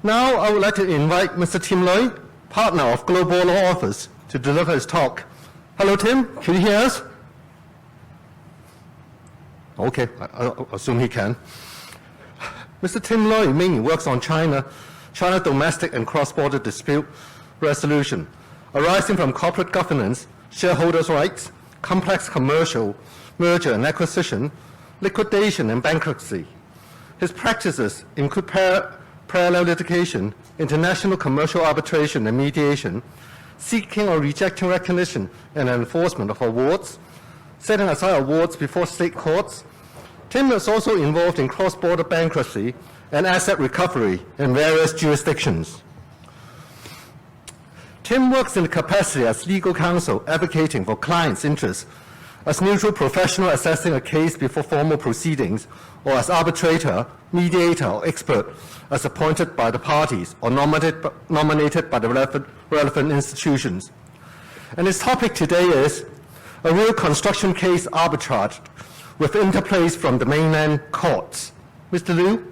Now I would like to invite Mr. Tim Lui, partner of Global Law Office, to deliver his talk. Hello, Tim. Can you hear us? Okay, I assume he can. Mr. Tim Lui mainly works on China domestic and cross-border dispute resolution, arising from corporate governance, shareholders' rights, complex commercial, merger and acquisition, liquidation and bankruptcy. His practices include parallel litigation, international commercial arbitration and mediation, seeking or rejecting recognition and enforcement of awards, setting aside awards before state courts. Tim is also involved in cross-border bankruptcy and asset recovery in various jurisdictions. Tim works in the capacity as legal counsel advocating for clients' interests, as neutral professional assessing a case before formal proceedings, or as arbitrator, mediator, or expert as appointed by the parties or nominated by the relevant institutions. And his topic today is a real construction case arbitrage with interplays from the Mainland Courts. Mr. Liu?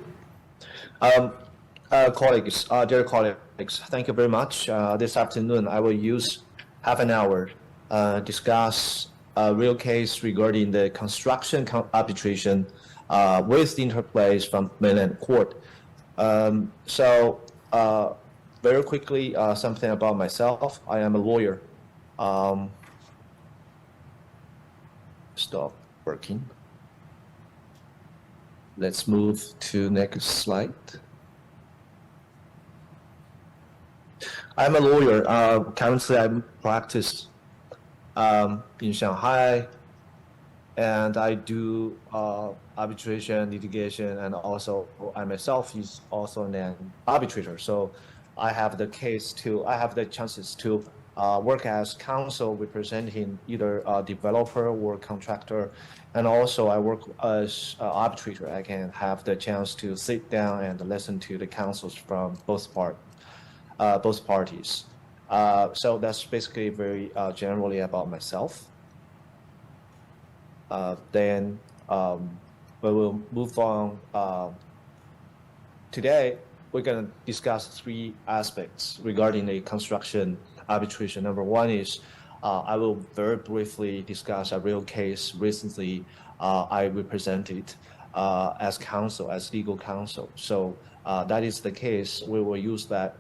Colleagues, dear colleagues, thank you very much. This afternoon, I will use half an hour discuss a real case regarding the construction arbitration with interplays from Mainland Court. Very quickly, something about myself. I am a lawyer. Stop working. Let's move to next slide. I'm a lawyer. Currently, I practice in Shanghai, and I do arbitration, litigation, and also I myself is also an arbitrator. So I have the chances to work as counsel representing either a developer or a and also I work as arbitrator. I can have the chance to sit down and listen to the counsels from both parties. So that's basically very generally about myself. Then we will move on. Today, we're going to discuss three aspects regarding the construction arbitration. Number one is I will very briefly discuss a real case recently I represented as counsel, as legal counsel. So that is the case. We will use that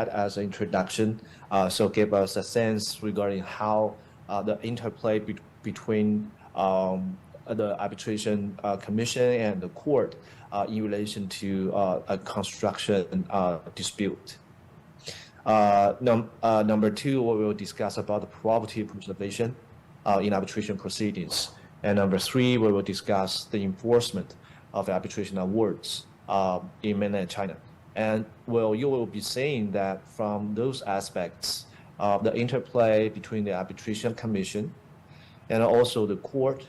as an introduction. So give us a sense regarding how the interplay between the arbitration commission and the court in relation to a construction dispute. Number two, we will discuss about the property preservation in arbitration proceedings. And number three, we will discuss the enforcement of arbitration awards in mainland China. And you will be seeing that from those aspects, the interplay between the arbitration commission and also the court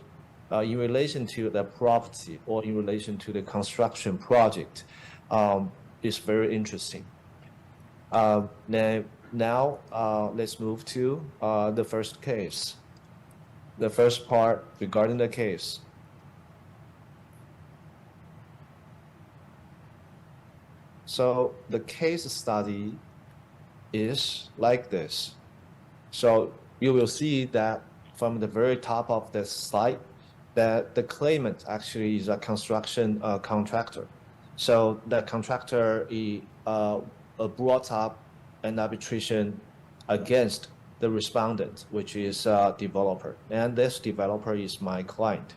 in relation to the property or in relation to the construction project is very interesting. Now let's move to the first case. The first part regarding the case. So the case study is like this. So you will see that from the very top of the slide that the claimant actually is a construction contractor. So the contractor brought up an arbitration against the respondent, which is a developer. And this developer is my client.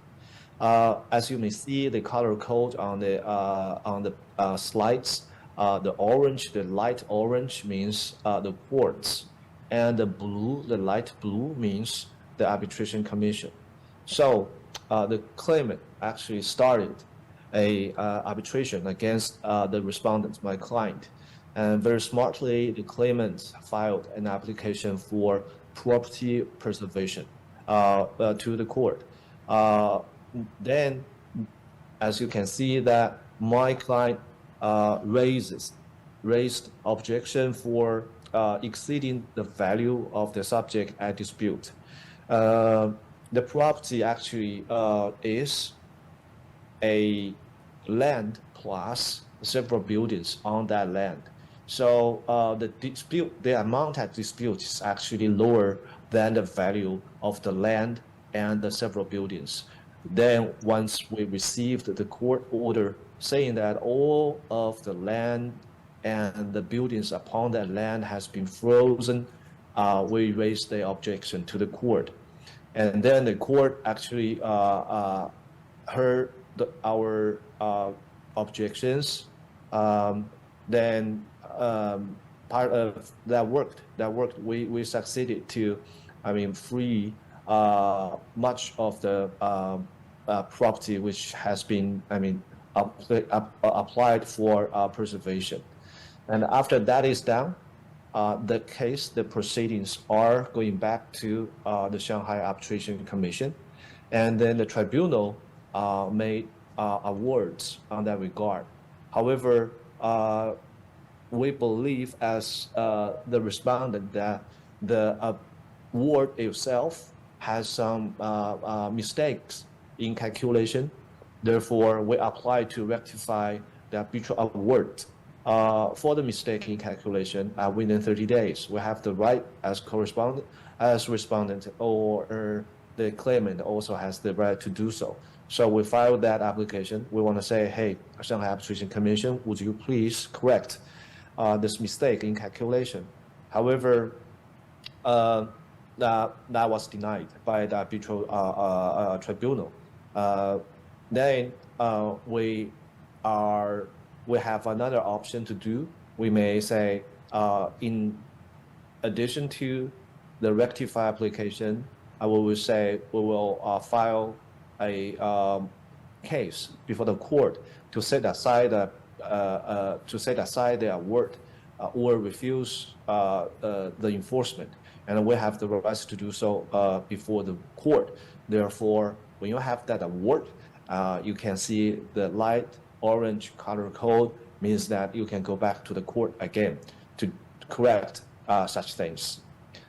As you may see, the color code on the slides, the light orange means the courts, and the light blue means the arbitration commission. So the claimant actually started a arbitration against the respondent, my client. And very smartly, the claimant filed an application for property preservation to the court. Then, as you can see, that my client raised objection for exceeding the value of the subject at dispute. The property actually is a land plus several buildings on that land. So the amount at dispute is actually lower than the value of the land and the several buildings. Then once we received the court order saying that all of the land and the buildings upon that land has been frozen, we raised the objection to the court. And then the court actually heard our objections. Then part of that worked. We succeeded to, free much of the property which has been, applied for preservation. And after that is done, the proceedings are going back to the Shanghai Arbitration Commission, and then the tribunal made awards on that regard. However, we believe as the respondent that the award itself has some mistakes in calculation. Therefore, we apply to rectify the arbitral award for the mistake in calculation within 30 days. We have the right as respondent, or the claimant also has the right to do so. So we filed that application. We want to say, hey, Shanghai Arbitration Commission, would you please correct this mistake in calculation? However, that was denied by the arbitral tribunal. Then we have another option to do. We may say, in addition to the rectify application, we will say we will file a case before the court to set aside the award or refuse the enforcement, and we have the rights to do so before the court. Therefore, when you have that award, you can see the light orange color code means that you can go back to the court again to correct such things.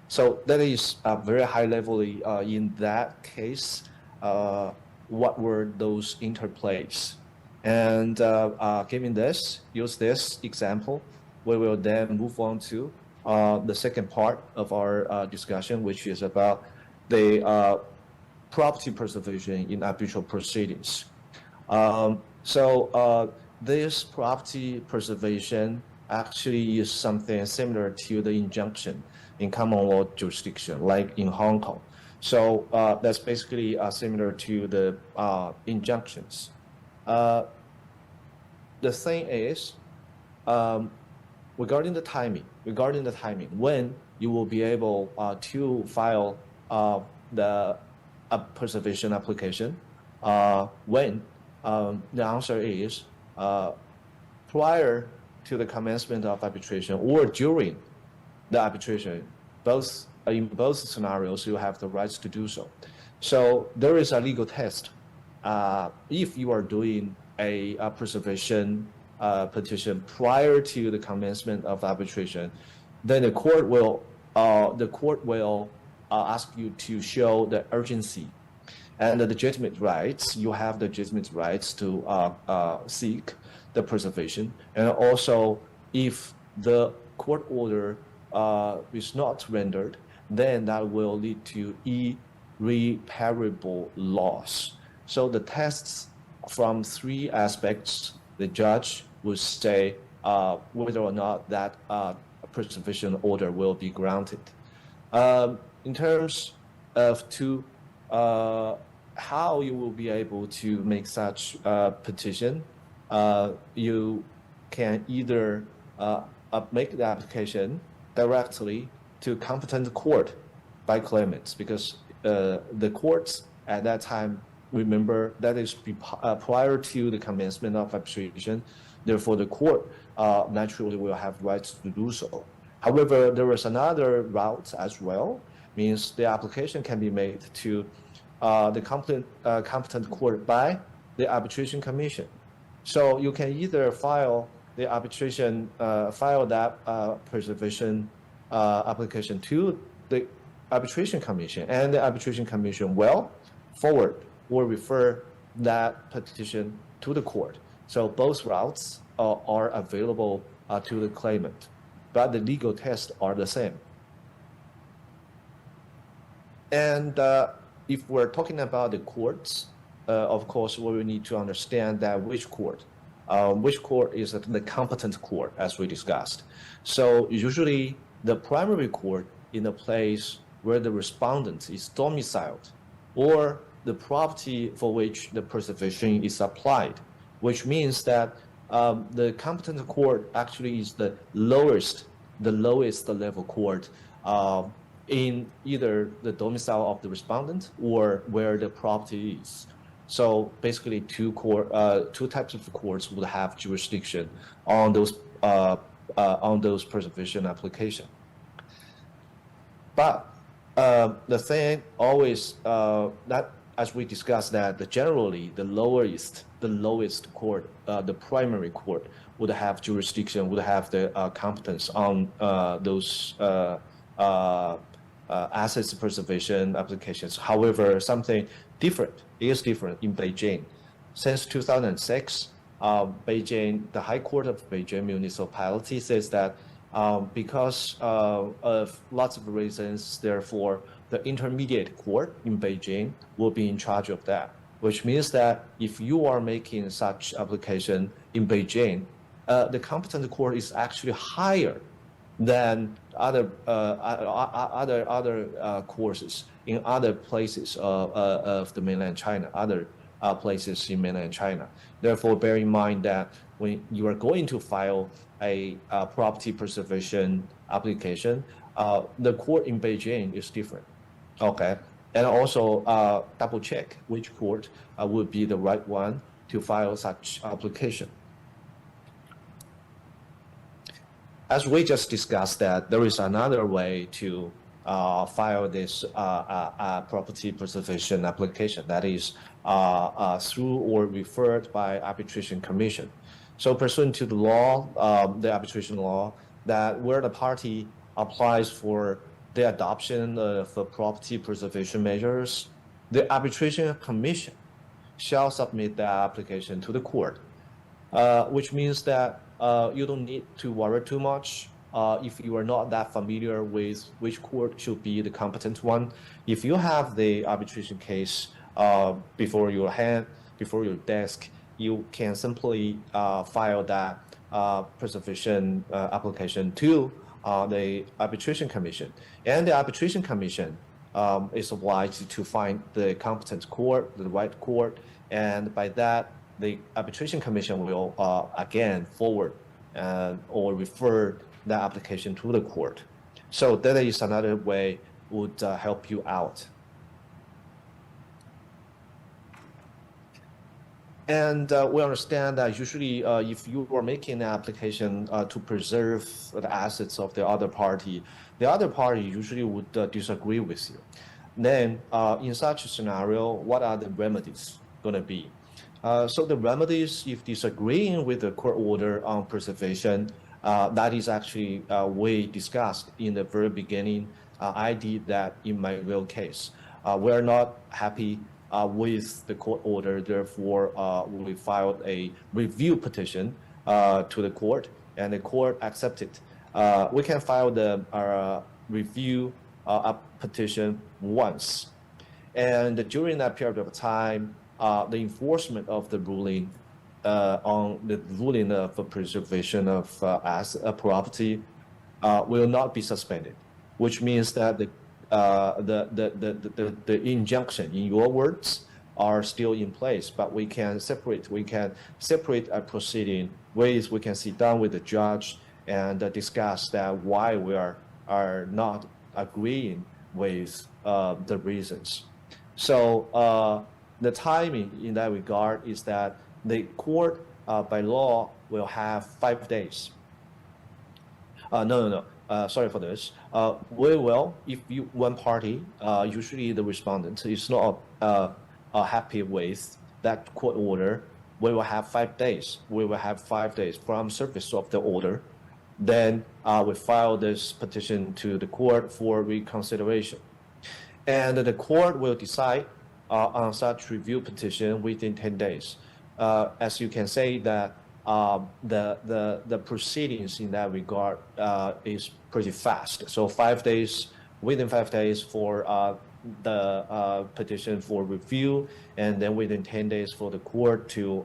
So that is very high level in that case. What were those interplays? And given use this example, we will then move on to the second part of our discussion, which is about the property preservation in arbitral proceedings. This property preservation actually is something similar to the injunction in common law jurisdiction, like in Hong Kong. So that's basically similar to the injunctions. The thing is, regarding the timing, when you will be able to file the preservation application, when the answer is prior to the commencement of arbitration or during the arbitration. In both scenarios, you have the rights to do so. So there is a legal test. If you are doing a preservation petition prior to the commencement of arbitration, then the court will ask you to show the urgency and the legitimate rights. You have the legitimate rights to seek the preservation, and also if the court order is not rendered, then that will lead to irreparable loss. So the tests from three aspects, the judge would say whether or not that preservation order will be granted. In terms of how you will be able to make such petition, you can either make the application directly to competent court by claimants, because the courts at that time, remember, that is prior to the commencement of arbitration. Therefore, the court naturally will have rights to do so. However, there is another route as well, means the application can be made to the competent court by the arbitration commission. So you can either file the arbitration, file that preservation application to the arbitration commission, and the arbitration commission will forward or refer that petition to the court. So both routes are available to the claimant, but the legal tests are the same. And if we're talking about the courts, of course, we will need to understand that which court is the competent court, as we discussed. So usually the primary court in a place where the respondent is domiciled, or the property for which the preservation is applied, which means that the competent court actually is the lowest level court in either the domicile of the respondent or where the property is. So basically, two types of courts would have jurisdiction on those preservation application. But the thing always that, as we discussed, that generally the lowest court, the primary court, would have jurisdiction, would have the competence on those assets preservation applications. However, something different in Beijing. Since 2006, Beijing, the High Court of Beijing Municipality says that because of lots of reasons, therefore, the intermediate court in Beijing will be in charge of that, which means that if you are making such application in Beijing, the competent court is actually higher than other courses in other places of the mainland China, other places in mainland China. Therefore, bear in mind that when you are going to file a property preservation application, the court in Beijing is different. Okay, and also double check which court would be the right one to file such application. As we just discussed, that there is another way to file this property preservation application, that is through or referred by arbitration commission. So pursuant to the law, the arbitration law, that where the party applies for the adoption of property preservation measures, the arbitration commission shall submit the application to the court, which means that you don't need to worry too much if you are not that familiar with which court should be the competent one. If you have the arbitration case before your desk, you can simply file that preservation application to the arbitration commission, and the arbitration commission is obliged to find the competent court, the right court, and by that, the arbitration commission will again forward or refer the application to the court. So that is another way would help you out. And we understand that usually if you are making an application to preserve the assets of the other party usually would disagree with you. Then in such a scenario, what are the remedies going to be? So the remedies, if disagreeing with the court order on preservation, that is actually we discussed in the very beginning. I did that in my real case. We are not happy with the court order, therefore we filed a review petition to the court, and the court accepted. We can file the review petition once, and during that period of time, the enforcement of the ruling on the ruling of preservation of property will not be suspended, which means that the injunction, in your words, are still in place, but we can separate a proceeding ways. We can sit down with the judge and discuss that why we are not agreeing with the reasons. So the timing in that regard is that the court by law will have 5 days. Sorry for this. We will, if one party, usually the respondent, is not happy with that court order, we will have 5 days. We will have 5 days from service of the order. Then we file this petition to the court for reconsideration. And the court will decide on such review petition within 10 days. as you can say that the proceedings in that regard is pretty fast. So 5 days, within 5 days for the petition for review, and then within 10 days for the court to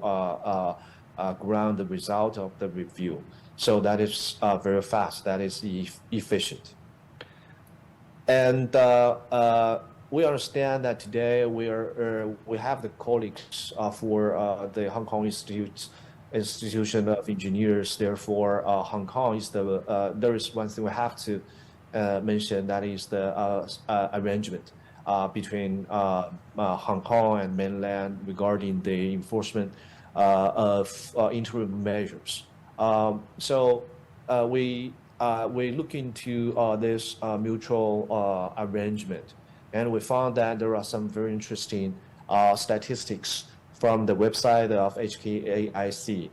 ground the result of the review. So that is very fast. That is efficient. And we understand that today we have the colleagues for the Hong Kong Institution of Engineers. Therefore, Hong Kong is there is one thing we have to mention, that is the arrangement between Hong Kong and mainland regarding the enforcement of interim measures. So we look into this mutual arrangement, and we found that there are some very interesting statistics from the website of HKIAC.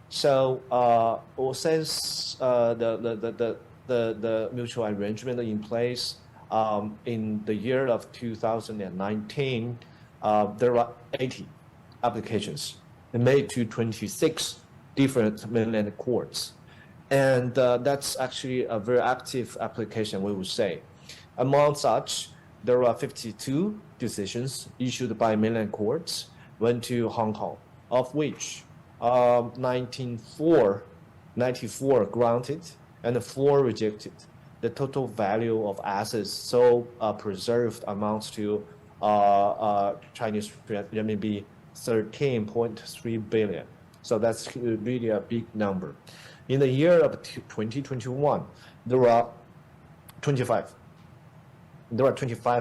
So since the mutual arrangement in place in the year of 2019, there are 80 applications made to 26 different mainland courts. And that's actually a very active application, we would say. Among such, there are 52 decisions issued by mainland courts went to Hong Kong, of which 94 granted and 4 rejected. The total value of assets so preserved amounts to Chinese renminbi 13.3 billion. So that's really a big number. In the year of 2021, there are 25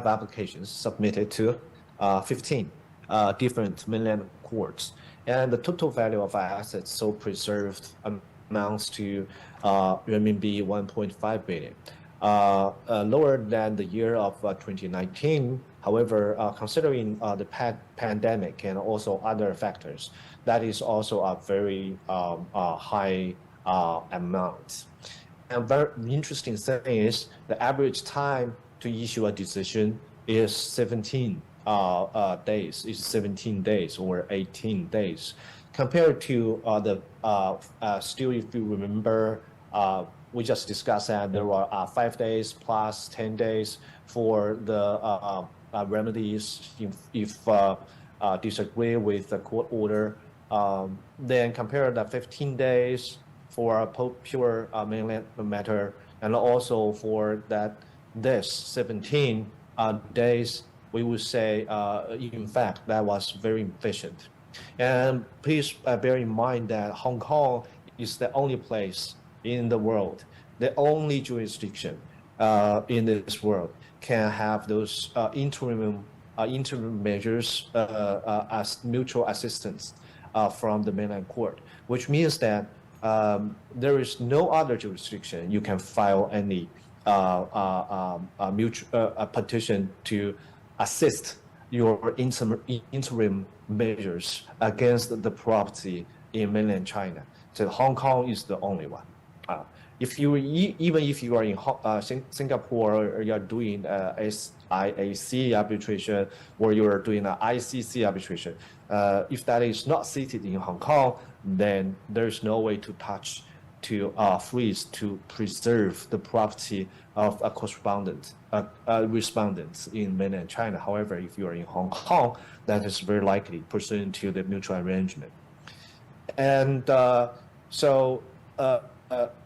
applications submitted to 15 different mainland courts, and the total value of assets so preserved amounts to renminbi 1.5 billion, lower than the year of 2019. However, considering the pandemic and also other factors, that is also a very high amount. And very interesting thing is the average time to issue a decision is 17 days. Is 17 days or 18 days, compared to still, if you remember, we just discussed that there were 5 days plus 10 days for the remedies if disagree with the court order. Then compare the 15 days for a pure mainland matter, and also for this 17 days, we would say, in fact, that was very efficient. And please bear in mind that Hong Kong is the only place in the world, the only jurisdiction in this world can have those interim measures as mutual assistance from the mainland court, which means that there is no other jurisdiction you can file any petition to assist your interim measures against the property in mainland China. So Hong Kong is the only one. Even if you are in Singapore, or you are doing SIAC arbitration, or you are doing an ICC arbitration, if that is not seated in Hong Kong, then there is no way to touch, to freeze, to preserve the property of a respondent in mainland China. However, if you are in Hong Kong, that is very likely pursuant to the mutual arrangement. And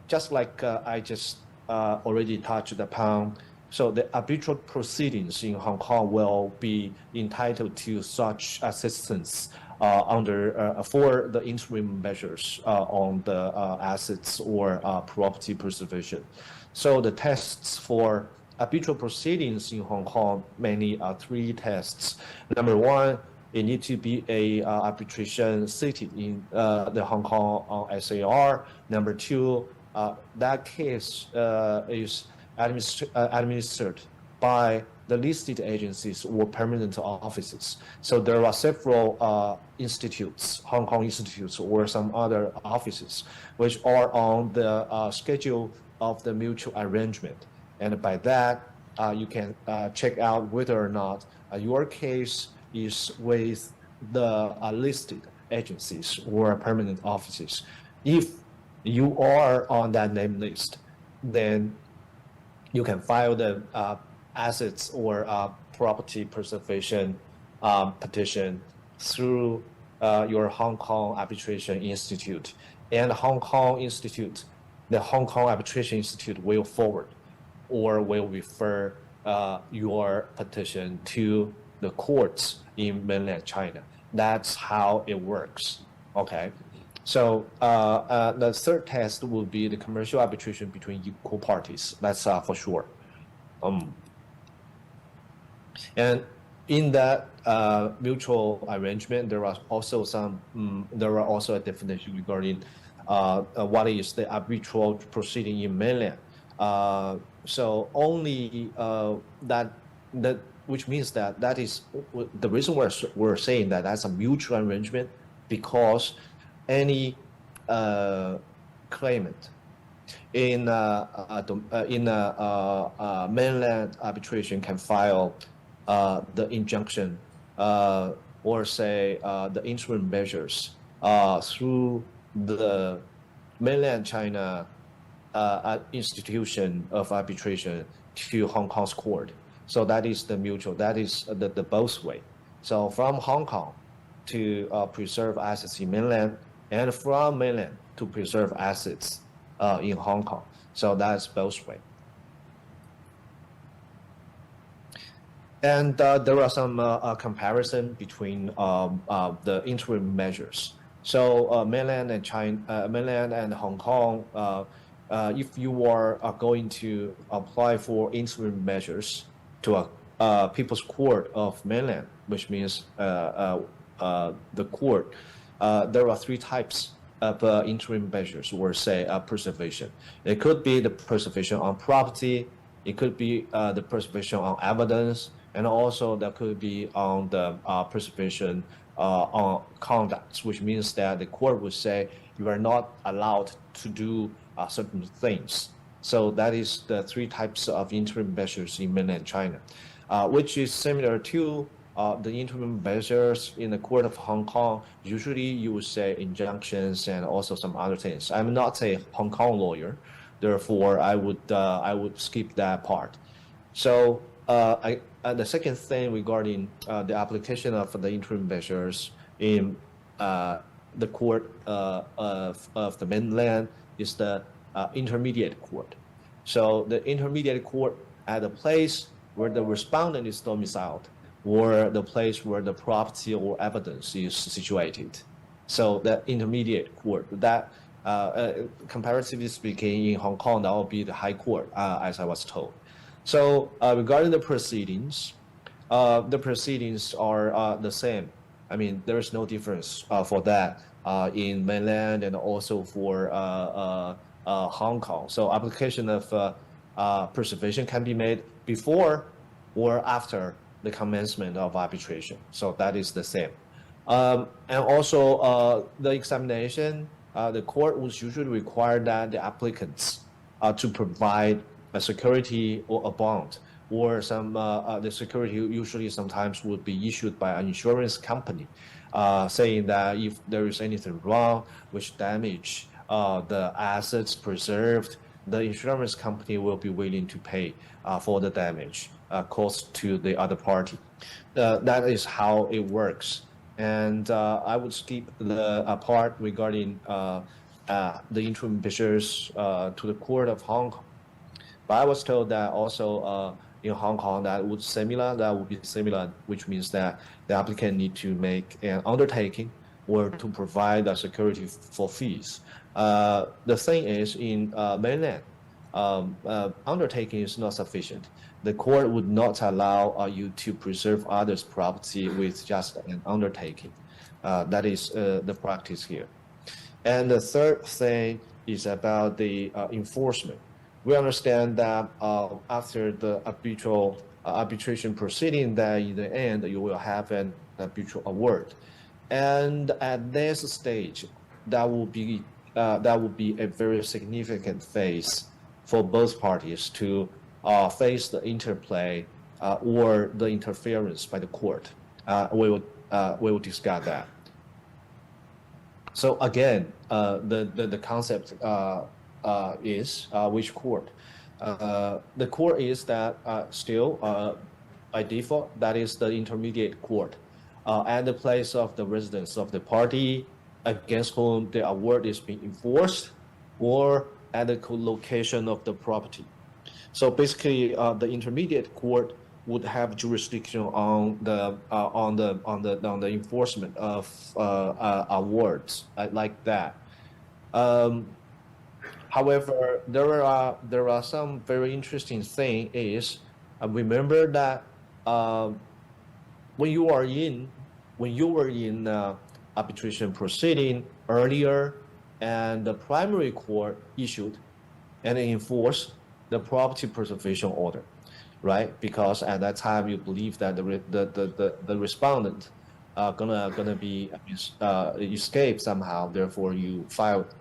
just like I just already touched upon, so the arbitral proceedings in Hong Kong will be entitled to such assistance for the interim measures on the assets or property preservation. So the tests for arbitral proceedings in Hong Kong mainly are 3 tests. Number 1, it needs to be a arbitration seated in the Hong Kong SAR. Number 2, that case is administered by the listed agencies or permanent offices. So there are several institutes, Hong Kong institutes or some other offices, which are on the schedule of the mutual arrangement. And by that, you can check out whether or not your case is with the listed agencies or permanent offices. If you are on that name list, then you can file the assets or property preservation petition through your Hong Kong Arbitration Institute. And the Hong Kong Arbitration Institute will forward or will refer your petition to the courts in mainland China. That's how it works. Okay. So the third test will be the commercial arbitration between equal parties. That's for sure. And in that mutual arrangement, there are also a definition regarding what is the arbitral proceeding in mainland. So only which means that is the reason we're saying that that's a mutual arrangement, because any claimant in mainland arbitration can file the injunction or say the interim measures through the mainland China institution of arbitration to Hong Kong's court. So that is the mutual, that is the both way. So from Hong Kong to preserve assets in mainland, and from mainland to preserve assets in Hong Kong. So that's both way. And there are some comparison between the interim measures. So mainland and China, mainland and Hong Kong, if you are going to apply for interim measures to a People's Court of Mainland, which means the court, there are three types of interim measures, or say preservation. It could be the preservation on property, it could be the preservation on evidence, and also that could be on the preservation on conduct, which means that the court would say you are not allowed to do certain things. So that is the three types of interim measures in mainland China, which is similar to the interim measures in the court of Hong Kong. Usually you would say injunctions and also some other things. I'm not a Hong Kong lawyer, therefore I would skip that part. So the second thing regarding the application of the interim measures in the court of the mainland is the intermediate court. So the intermediate court at the place where the respondent is domiciled, or the place where the property or evidence is situated. So the intermediate court, that comparatively speaking, in Hong Kong, that will be the high court, as I was told. So regarding the proceedings are the same. I mean, there is no difference for that in mainland and also for Hong Kong. So application of preservation can be made before or after the commencement of arbitration. So that is the same. And also the examination, the court would usually require that the applicants to provide a security or a bond, or some the security usually sometimes would be issued by an insurance company, saying that if there is anything wrong which damage the assets preserved, the insurance company will be willing to pay for the damage caused to the other party. That is how it works. And I would skip the part regarding the interim measures to the court of Hong Kong. But I was told that also in Hong Kong that would be similar, which means that the applicant need to make an undertaking or to provide a security for fees. The thing is, in mainland, undertaking is not sufficient. The court would not allow you to preserve others' property with just an undertaking. That is the practice here. And the third thing is about the enforcement. We understand that after the arbitration proceeding, that in the end you will have an arbitral award, and at this stage, that will be a very significant phase for both parties to face the interplay or the interference by the court. We will will discuss that. So again, the concept is which court? The court is that still by default that is the intermediate court at the place of the residence of the party against whom the award is being enforced, or at the location of the property. So basically, the intermediate court would have jurisdiction on the enforcement of awards like that. However, there are some very interesting thing is remember that when you were in arbitration proceeding earlier, and the primary court issued and enforced the property preservation order, right? Because at that time you believe that the respondent gonna be escape somehow. Therefore, you filed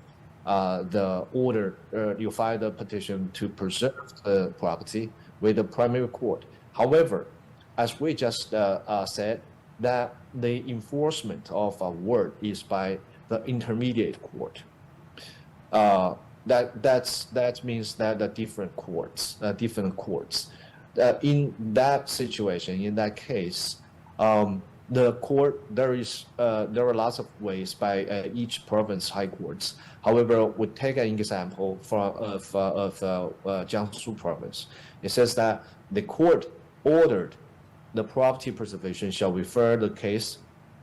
the order. You filed the petition to preserve the property with the primary court. However, as we just said, that the enforcement of award is by the intermediate court. That means that the different courts, in that situation, in that case, the court there are lots of ways by each province high courts. However, we take an example of Jiangsu province. It says that the court ordered the property preservation shall refer the case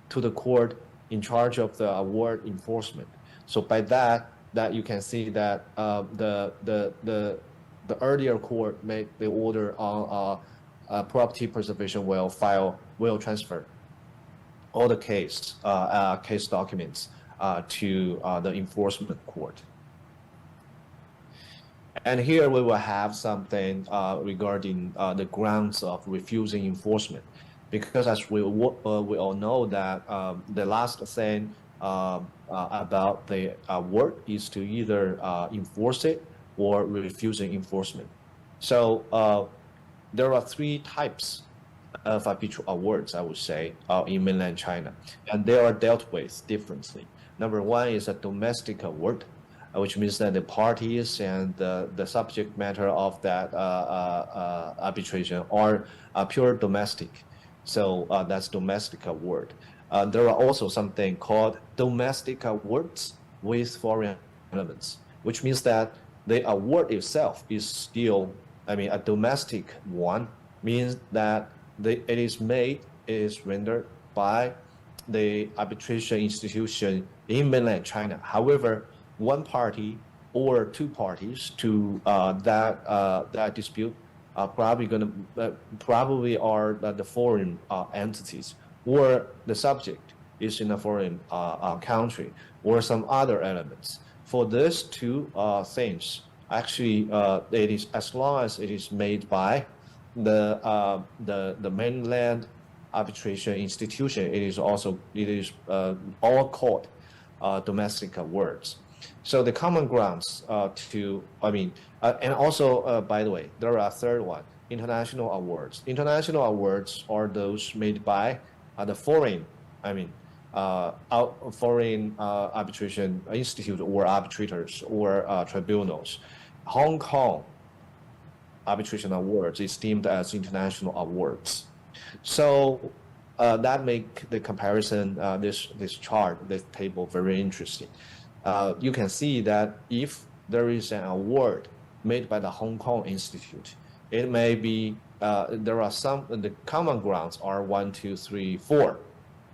to the court in charge of the award enforcement. So by that you can see that the earlier court made the order on property preservation will transfer all the case documents to the enforcement court. And here we will have something regarding the grounds of refusing enforcement, because as we all know that the last thing about the award is to either enforce it or refusing enforcement. So there are three types of arbitral awards, I would say, in mainland China, and they are dealt with differently. Number one is a domestic award, which means that the parties and the subject matter of that arbitration are pure domestic. So that's domestic award. There are also something called domestic awards with foreign elements, which means that the award itself is still, a domestic one, means that it is rendered by the arbitration institution in mainland China. However, one party or two parties to that dispute probably are the foreign entities, or the subject is in a foreign country, or some other elements. For these two things, actually, it is as long as it is made by the mainland arbitration institution, it is all called domestic awards. So the common grounds and also, by the way, there are a third one, international awards. International awards are those made by the foreign arbitration institute or arbitrators or tribunals. Hong Kong arbitration awards is deemed as international awards. So that make the comparison, this chart, this table, very interesting. You can see that if there is an award made by the Hong Kong Institute, it may be, there are the common grounds are 1, 2, 3, 4,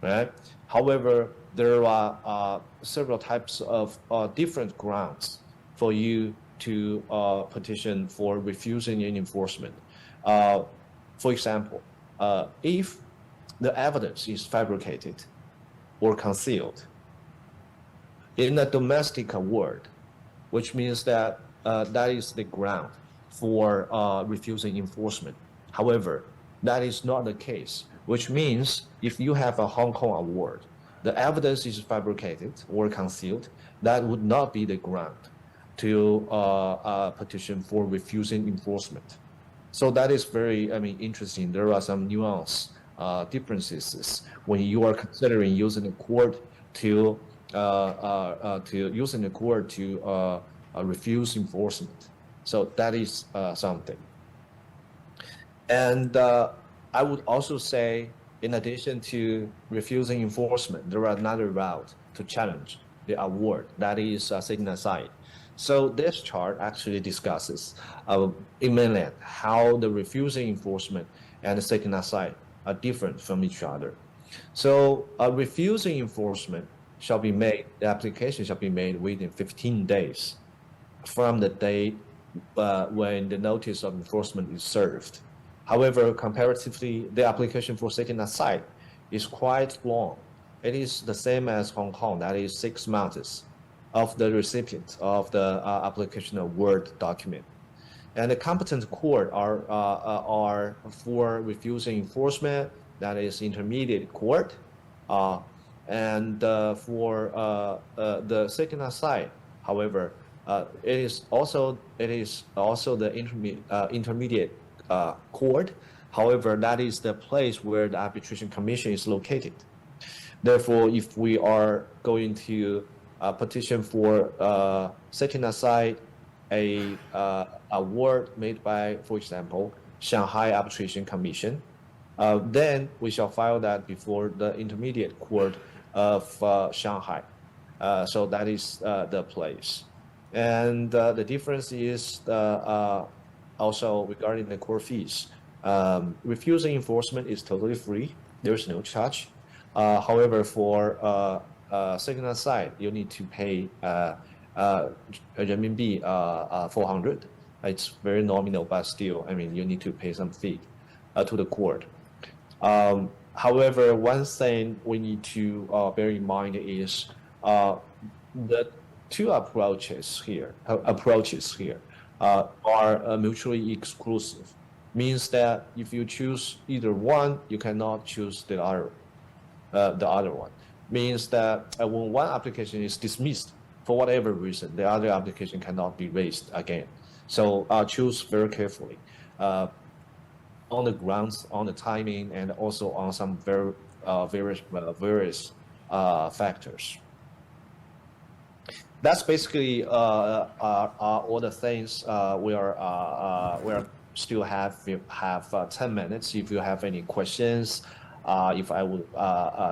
right? However, there are several types of different grounds for you to petition for refusing an enforcement. For example, if the evidence is fabricated or concealed in a domestic award, which means that that is the ground for refusing enforcement. However, that is not the case, which means if you have a Hong Kong award, the evidence is fabricated or concealed, that would not be the ground to petition for refusing enforcement. So that is very, interesting. There are some nuance differences when you are considering using the court to refuse enforcement. So that is something. And I would also say, in addition to refusing enforcement, there are another route to challenge the award, that is setting aside. So this chart actually discusses in mainland how the refusing enforcement and the setting aside are different from each other. So refusing enforcement shall be made, the application shall be made within 15 days from the date when the notice of enforcement is served. However, comparatively, the application for setting aside is quite long. It is the same as Hong Kong, that is 6 months of the recipient of the application award document. And the competent court are for refusing enforcement, that is intermediate court, and for the setting aside, however, it is also the intermediate court. However, that is the place where the arbitration commission is located. Therefore, if we are going to petition for setting aside a award made by, for example, Shanghai Arbitration Commission, then we shall file that before the intermediate court of Shanghai. So that is the place. And the difference is also regarding the court fees. Refusing enforcement is totally free. There's no charge. However, for setting aside, you need to pay renminbi 400. It's very nominal, but still, I mean, you need to pay some fee to the court. However, one thing we need to bear in mind is the two approaches here are mutually exclusive. Means that if you choose either one, you cannot choose the other one. Means that when one application is dismissed for whatever reason, the other application cannot be raised again. So choose very carefully on the grounds, on the timing, and also on some various factors. That's basically all the things we are still have 10 minutes. If you have any questions, if I would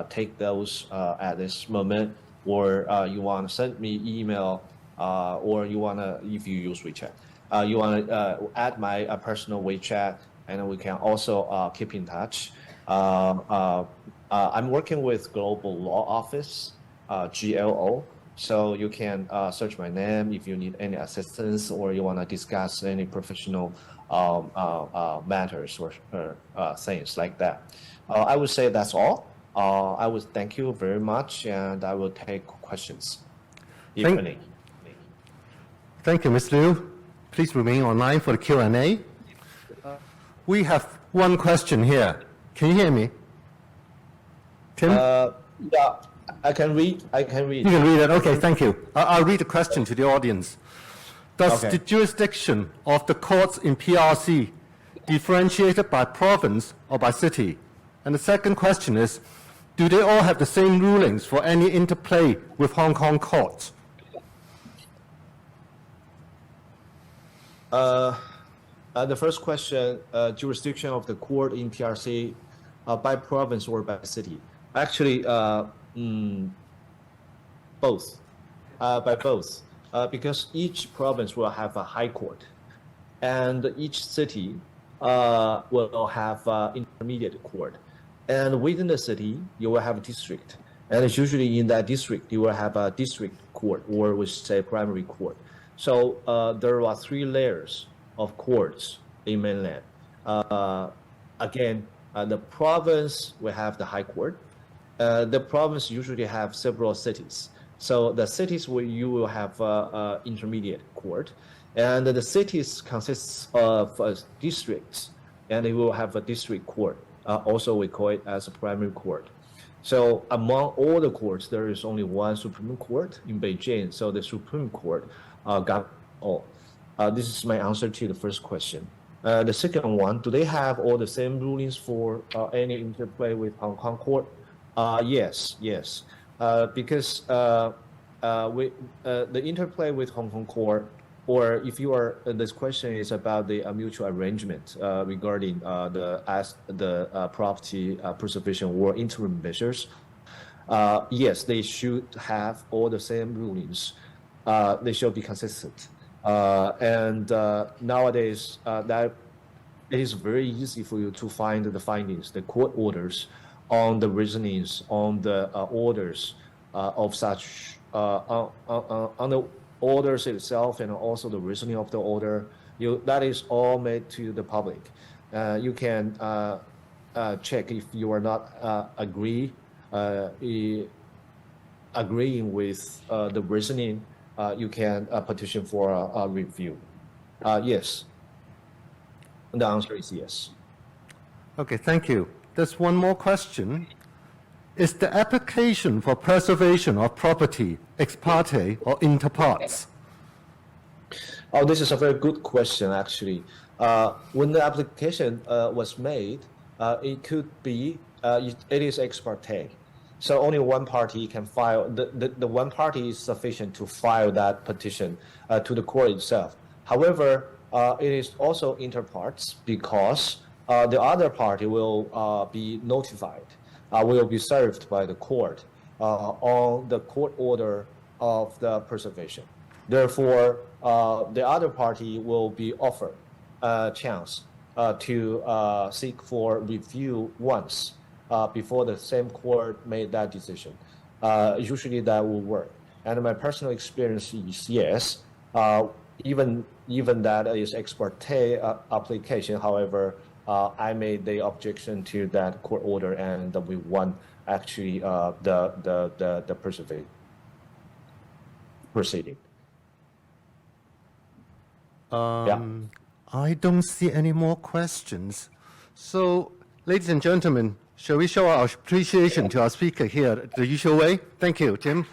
take those at this moment, or you want to send me email, or you want to, if you use WeChat, you want to add my personal WeChat, and we can also keep in touch. I'm working with Global Law Office, GLO. So you can search my name if you need any assistance, or you want to discuss any professional matters or things like that. I would say that's all. I would thank you very much, and I will take questions, if any. Thank you, Ms. Liu. Please remain online for the Q&A. We have one question here. Can you hear me? Tim? Yeah. I can read. You can read it. Okay, thank you. I'll read the question to the audience. Does the jurisdiction of the courts in PRC differentiated by province or by city? And the second question is, do they all have the same rulings for any interplay with Hong Kong courts? The first question, jurisdiction of the court in PRC by province or by city? Actually, both, by both, because each province will have a high court, and each city will have intermediate court, and within the city you will have a district, and it's usually in that district you will have a district court, or we say primary court. So there are 3 layers of courts in mainland. Again, the province will have the high court. The province usually have several cities. So the cities where you will have intermediate court, and the cities consists of districts, and they will have a district court. Also, we call it as a primary court. So among all the courts, there is only one Supreme Court in Beijing. So the Supreme Court got all. This is my answer to the first question. The second one, do they have all the same rulings for any interplay with Hong Kong court? Yes. Because the interplay with Hong Kong court, or if you are, this question is about the mutual arrangement regarding the property preservation or interim measures. Yes, they should have all the same rulings. They should be consistent. And nowadays, that it is very easy for you to find the findings, the court orders, on the reasonings, on the orders of such, on the orders itself, and also the reasoning of the order. That is all made to the public. You can check if you are not agreeing with the reasoning. You can petition for a review. Yes. The answer is yes. Okay, thank you. There's one more question. Is the application for preservation of property ex parte or inter partes? Oh, this is a very good question, actually. When the application was made, it could be, it is ex parte. So only one party can file, the one party is sufficient to file that petition to the court itself. However, it is also inter partes because the other party will be notified, will be served by the court on the court order of the preservation. Therefore, the other party will be offered a chance to seek for review once before the same court made that decision. Usually that will work. And my personal experience is yes, even that is ex parte application. However, I made the objection to that court order, and we won actually the proceeding. I don't see any more questions. So, ladies and gentlemen, shall we show our appreciation to our speaker here the usual way? Thank you, Tim.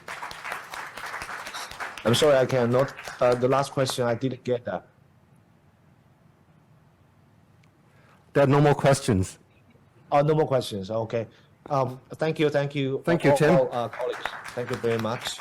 I'm sorry, I cannot. The last question, I didn't get that. There are no more questions. No more questions. Okay. Thank you. Thank you, Tim. All colleagues. Thank you very much.